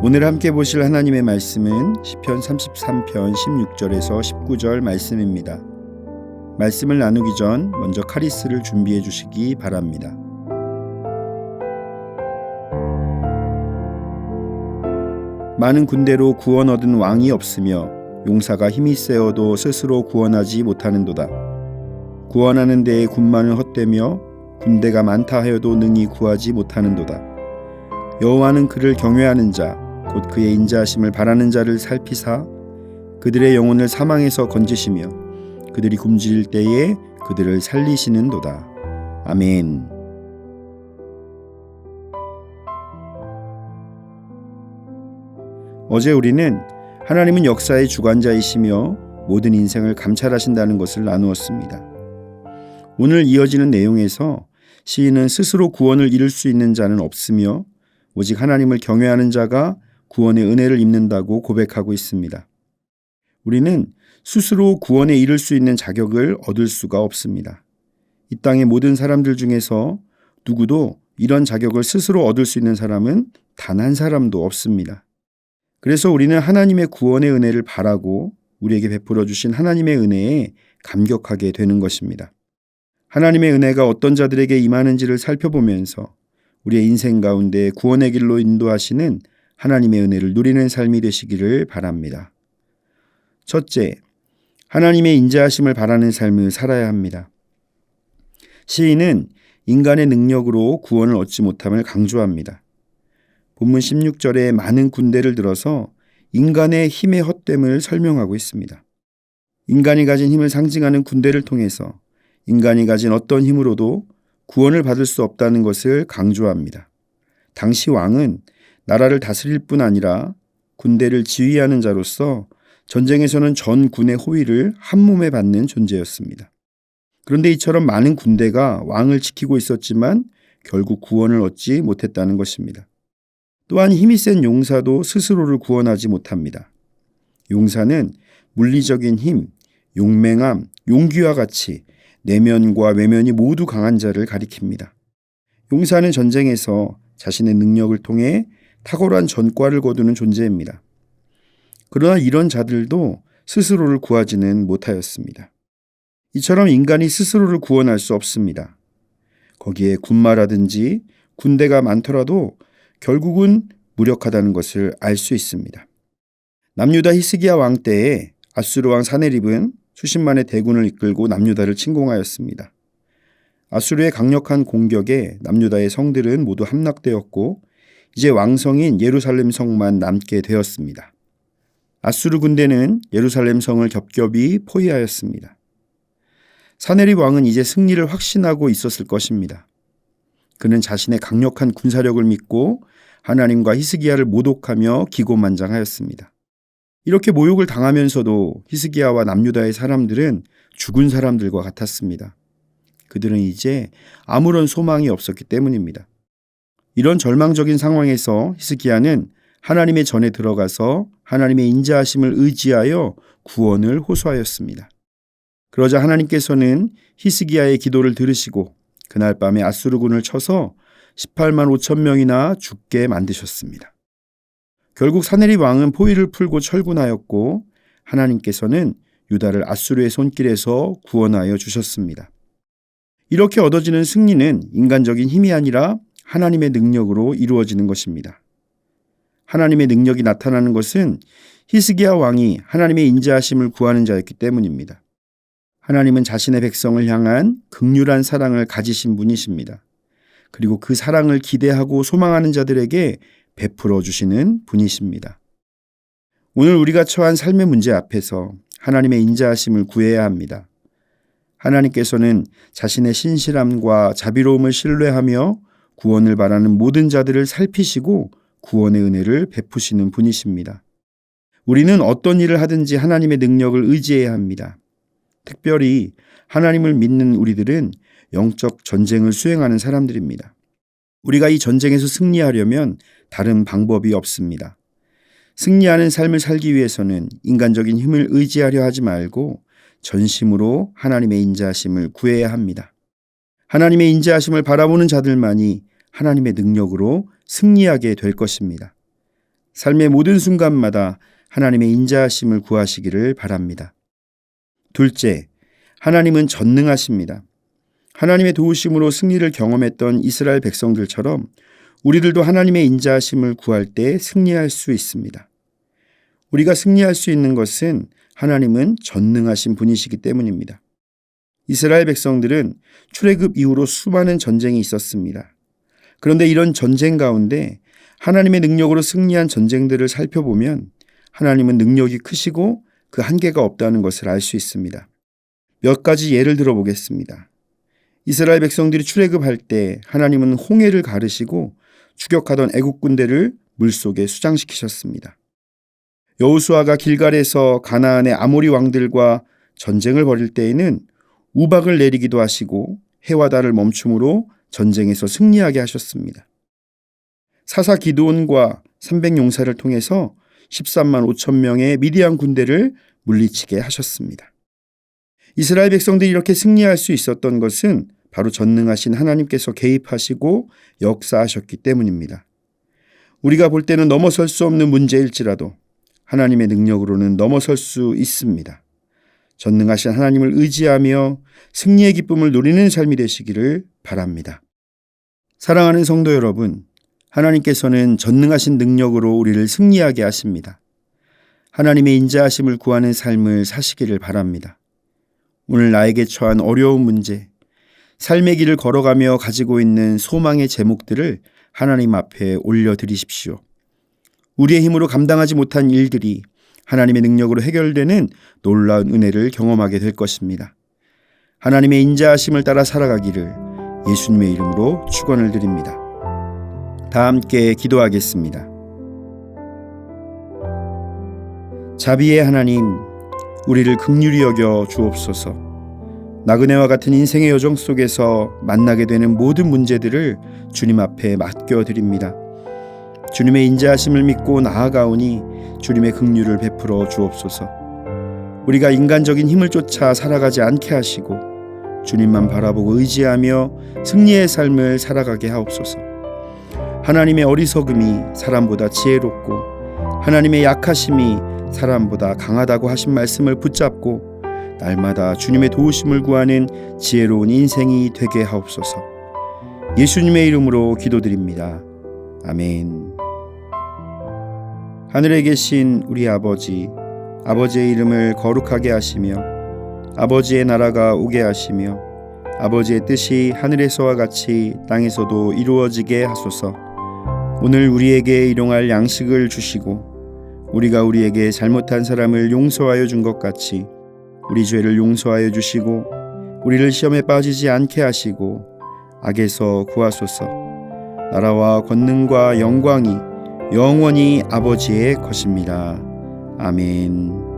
오늘 함께 보실 하나님의 말씀은 시편 33편 16절에서 19절 말씀입니다. 말씀을 나누기 전 먼저 카리스를 준비해 주시기 바랍니다. 많은 군대로 구원 얻은 왕이 없으며 용사가 힘이 세어도 스스로 구원하지 못하는도다. 구원하는 데에 군만을 헛되며 군대가 많다 하여도 능히 구하지 못하는도다. 여호와는 그를 경외하는 자 곧 그의 인자하심을 바라는 자를 살피사 그들의 영혼을 사망에서 건지시며 그들이 굶주릴 때에 그들을 살리시는도다. 아멘. 어제 우리는 하나님은 역사의 주관자이시며 모든 인생을 감찰하신다는 것을 나누었습니다. 오늘 이어지는 내용에서 시인은 스스로 구원을 이룰 수 있는 자는 없으며 오직 하나님을 경외하는 자가 구원의 은혜를 입는다고 고백하고 있습니다. 우리는 스스로 구원에 이를 수 있는 자격을 얻을 수가 없습니다. 이 땅의 모든 사람들 중에서 누구도 이런 자격을 스스로 얻을 수 있는 사람은 단 한 사람도 없습니다. 그래서 우리는 하나님의 구원의 은혜를 바라고 우리에게 베풀어 주신 하나님의 은혜에 감격하게 되는 것입니다. 하나님의 은혜가 어떤 자들에게 임하는지를 살펴보면서 우리의 인생 가운데 구원의 길로 인도하시는 하나님의 은혜를 누리는 삶이 되시기를 바랍니다. 첫째, 하나님의 인자하심을 바라는 삶을 살아야 합니다. 시인은 인간의 능력으로 구원을 얻지 못함을 강조합니다. 본문 16절에 많은 군대를 들어서 인간의 힘의 헛됨을 설명하고 있습니다. 인간이 가진 힘을 상징하는 군대를 통해서 인간이 가진 어떤 힘으로도 구원을 받을 수 없다는 것을 강조합니다. 당시 왕은 나라를 다스릴 뿐 아니라 군대를 지휘하는 자로서 전쟁에서는 전 군의 호위를 한 몸에 받는 존재였습니다. 그런데 이처럼 많은 군대가 왕을 지키고 있었지만 결국 구원을 얻지 못했다는 것입니다. 또한 힘이 센 용사도 스스로를 구원하지 못합니다. 용사는 물리적인 힘, 용맹함, 용기와 같이 내면과 외면이 모두 강한 자를 가리킵니다. 용사는 전쟁에서 자신의 능력을 통해 탁월한 전과를 거두는 존재입니다. 그러나 이런 자들도 스스로를 구하지는 못하였습니다. 이처럼 인간이 스스로를 구원할 수 없습니다. 거기에 군마라든지 군대가 많더라도 결국은 무력하다는 것을 알 수 있습니다. 남유다 히스기야 왕 때에 아수르 왕 사네립은 수십만의 대군을 이끌고 남유다를 침공하였습니다. 아수르의 강력한 공격에 남유다의 성들은 모두 함락되었고 이제 왕성인 예루살렘 성만 남게 되었습니다. 아수르 군대는 예루살렘 성을 겹겹이 포위하였습니다. 사네립 왕은 이제 승리를 확신하고 있었을 것입니다. 그는 자신의 강력한 군사력을 믿고 하나님과 히스기야를 모독하며 기고만장하였습니다. 이렇게 모욕을 당하면서도 히스기야와 남유다의 사람들은 죽은 사람들과 같았습니다. 그들은 이제 아무런 소망이 없었기 때문입니다. 이런 절망적인 상황에서 히스기야는 하나님의 전에 들어가서 하나님의 인자하심을 의지하여 구원을 호소하였습니다. 그러자 하나님께서는 히스기야의 기도를 들으시고 그날 밤에 아수르군을 쳐서 18만 5천 명이나 죽게 만드셨습니다. 결국 사네립 왕은 포위를 풀고 철군하였고 하나님께서는 유다를 아수르의 손길에서 구원하여 주셨습니다. 이렇게 얻어지는 승리는 인간적인 힘이 아니라 하나님의 능력으로 이루어지는 것입니다. 하나님의 능력이 나타나는 것은 히스기야 왕이 하나님의 인자하심을 구하는 자였기 때문입니다. 하나님은 자신의 백성을 향한 긍휼한 사랑을 가지신 분이십니다. 그리고 그 사랑을 기대하고 소망하는 자들에게 베풀어 주시는 분이십니다. 오늘 우리가 처한 삶의 문제 앞에서 하나님의 인자하심을 구해야 합니다. 하나님께서는 자신의 신실함과 자비로움을 신뢰하며 구원을 바라는 모든 자들을 살피시고 구원의 은혜를 베푸시는 분이십니다. 우리는 어떤 일을 하든지 하나님의 능력을 의지해야 합니다. 특별히 하나님을 믿는 우리들은 영적 전쟁을 수행하는 사람들입니다. 우리가 이 전쟁에서 승리하려면 다른 방법이 없습니다. 승리하는 삶을 살기 위해서는 인간적인 힘을 의지하려 하지 말고 전심으로 하나님의 인자하심을 구해야 합니다. 하나님의 인자하심을 바라보는 자들만이 하나님의 능력으로 승리하게 될 것입니다. 삶의 모든 순간마다 하나님의 인자하심을 구하시기를 바랍니다. 둘째, 하나님은 전능하십니다. 하나님의 도우심으로 승리를 경험했던 이스라엘 백성들처럼 우리들도 하나님의 인자하심을 구할 때 승리할 수 있습니다. 우리가 승리할 수 있는 것은 하나님은 전능하신 분이시기 때문입니다. 이스라엘 백성들은 출애굽 이후로 수많은 전쟁이 있었습니다. 그런데 이런 전쟁 가운데 하나님의 능력으로 승리한 전쟁들을 살펴보면 하나님은 능력이 크시고 그 한계가 없다는 것을 알 수 있습니다. 몇 가지 예를 들어보겠습니다. 이스라엘 백성들이 출애굽할 때 하나님은 홍해를 가르시고 추격하던 애국 군대를 물속에 수장시키셨습니다. 여호수아가 길갈에서 가나안의 아모리 왕들과 전쟁을 벌일 때에는 우박을 내리기도 하시고 해와 달을 멈춤으로 전쟁에서 승리하게 하셨습니다. 사사 기드온과 300용사를 통해서 13만 5천 명의 미디안 군대를 물리치게 하셨습니다. 이스라엘 백성들이 이렇게 승리할 수 있었던 것은 바로 전능하신 하나님께서 개입하시고 역사하셨기 때문입니다. 우리가 볼 때는 넘어설 수 없는 문제일지라도 하나님의 능력으로는 넘어설 수 있습니다. 전능하신 하나님을 의지하며 승리의 기쁨을 누리는 삶이 되시기를 바랍니다. 사랑하는 성도 여러분, 하나님께서는 전능하신 능력으로 우리를 승리하게 하십니다. 하나님의 인자하심을 구하는 삶을 사시기를 바랍니다. 오늘 나에게 처한 어려운 문제, 삶의 길을 걸어가며 가지고 있는 소망의 제목들을 하나님 앞에 올려드리십시오. 우리의 힘으로 감당하지 못한 일들이 하나님의 능력으로 해결되는 놀라운 은혜를 경험하게 될 것입니다. 하나님의 인자하심을 따라 살아가기를 예수님의 이름으로 축원을 드립니다. 다 함께 기도하겠습니다. 자비의 하나님, 우리를 긍휼히 여겨 주옵소서. 나그네와 같은 인생의 여정 속에서 만나게 되는 모든 문제들을 주님 앞에 맡겨드립니다. 주님의 인자하심을 믿고 나아가오니 주님의 긍휼을 베풀어 주옵소서. 우리가 인간적인 힘을 쫓아 살아가지 않게 하시고 주님만 바라보고 의지하며 승리의 삶을 살아가게 하옵소서. 하나님의 어리석음이 사람보다 지혜롭고 하나님의 약하심이 사람보다 강하다고 하신 말씀을 붙잡고 날마다 주님의 도우심을 구하는 지혜로운 인생이 되게 하옵소서. 예수님의 이름으로 기도드립니다. 아멘. 하늘에 계신 우리 아버지, 아버지의 이름을 거룩하게 하시며 아버지의 나라가 오게 하시며 아버지의 뜻이 하늘에서와 같이 땅에서도 이루어지게 하소서. 오늘 우리에게 일용할 양식을 주시고 우리가 우리에게 잘못한 사람을 용서하여 준 것 같이 우리 죄를 용서하여 주시고 우리를 시험에 빠지지 않게 하시고 악에서 구하소서. 나라와 권능과 영광이 영원히 아버지의 것입니다. 아멘.